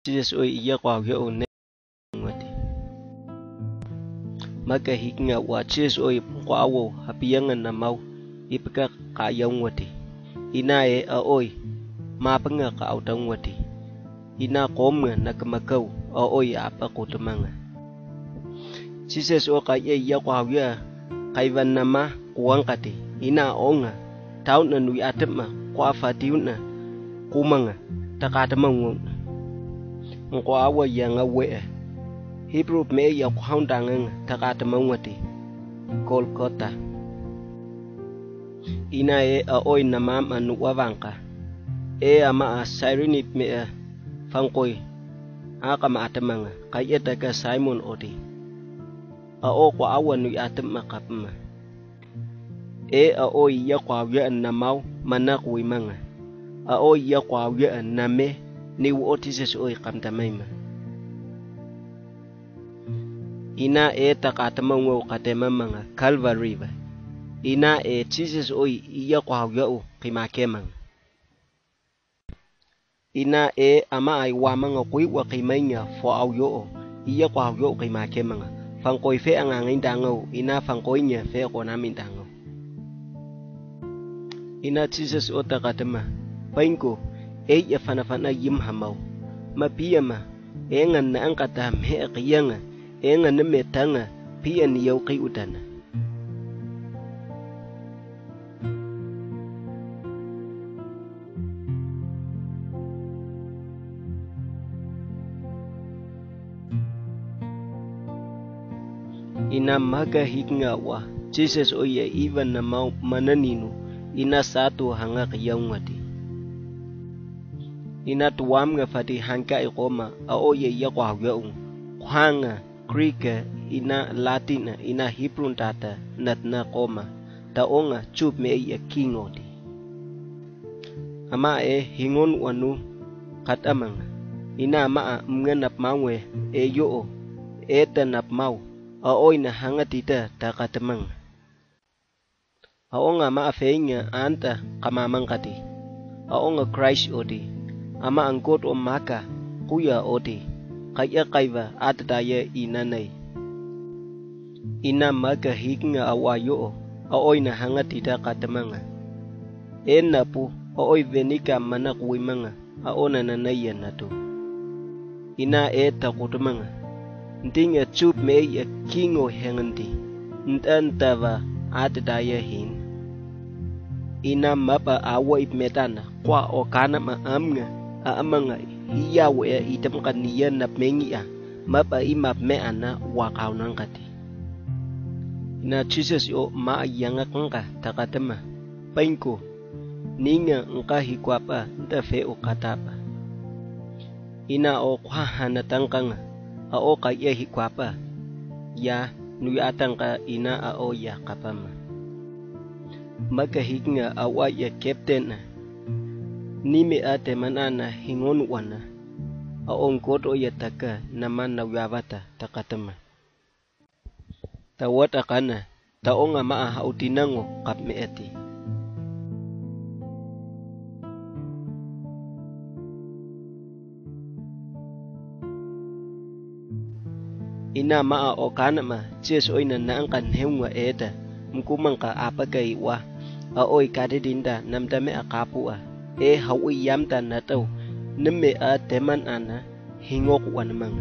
Jesus oy iya kwa yo ne ngati maka hikinga wa Jesus oy kwa wo hapiyangan na mau ipika ka yang wati inae a oy mapanga ka autang wati ina komnga na kamakau a oy apa ko tumanga Jesus o ka iya kwa ya kaivan nama kuang kati ina onga taun na nui atema kwa fatiuna kumanga takatamang ngko awa yang awe Hebrew me ya kwaundangang takatamang wati Golgotha ina a oy na mama nuwavangka ama a sirenit me fangkoy aka maatamanga kaya taga Simon odi a o kwa awa nui atema kapma a oy ya kwa ya na mau manak wimanga a oy ya kwa ya na me ni Jesus oy kamtamaima ina takatamango katemamanga Calvary ba ina Jesus oy iya kwa yao kimakemang ina ama ay wamanga kuy wa kimanya fo au yo iya kwa yo kimakemanga fangkoy fe ang angin dangaw ina fangkoy nya fe ko namin dangaw ina Jesus o takatama painko ya fanafana yim hamaw mapiyama ngan na ang katam he qiyanga ngan na metanga pian yaw kay utana ina maga hikinga wa Jesus oya even na mau mananinu ina satu hanga qiyangati ina tuam nga fati hangka ikoma a oye ya kwa yaung kwanga Greek ina Latin ina Hebrew tata nat na koma taonga chup me ya kingodi ama hingon wanu katamang ina ma mnganap mawe yo tanap mau a oy na hangatita takatamang aonga ma afenya anta kamamang kati aonga Christ odi ama angkot o maka kuya odi kaya kaiva atadaya inanay ina maga hikinga awayo aoy na hangatita katamanga na po aoy venika manak wimanga aona nanayan na to ina takutamanga ntinga chup me ya kingo henganti ntantava atadaya hin ina mapa awa ipmetana kwa o kana maamnga amanga hiyawe itam kaniya na mengia mapa imap me ana wakaw nang kati ina Jesus o maayanga kangka takatama painko ninga ngka hikwapa nta fe o katapa ina o kwa hanatangkanga o kaya hikwapa ya nuyatang ka ina o ya kapama magahikinga awa ya captain nime ate manana hingon wana aong kodo ya taka naman na wabata takatama tawat akana taonga maa hautinango kap meeti ina maa o kana ma jes oy na naangkan heunga eta mkumang ka apagay wa aoy kadidinda namdame akapua hawi yamta nataw neme teman ana hingok wanamang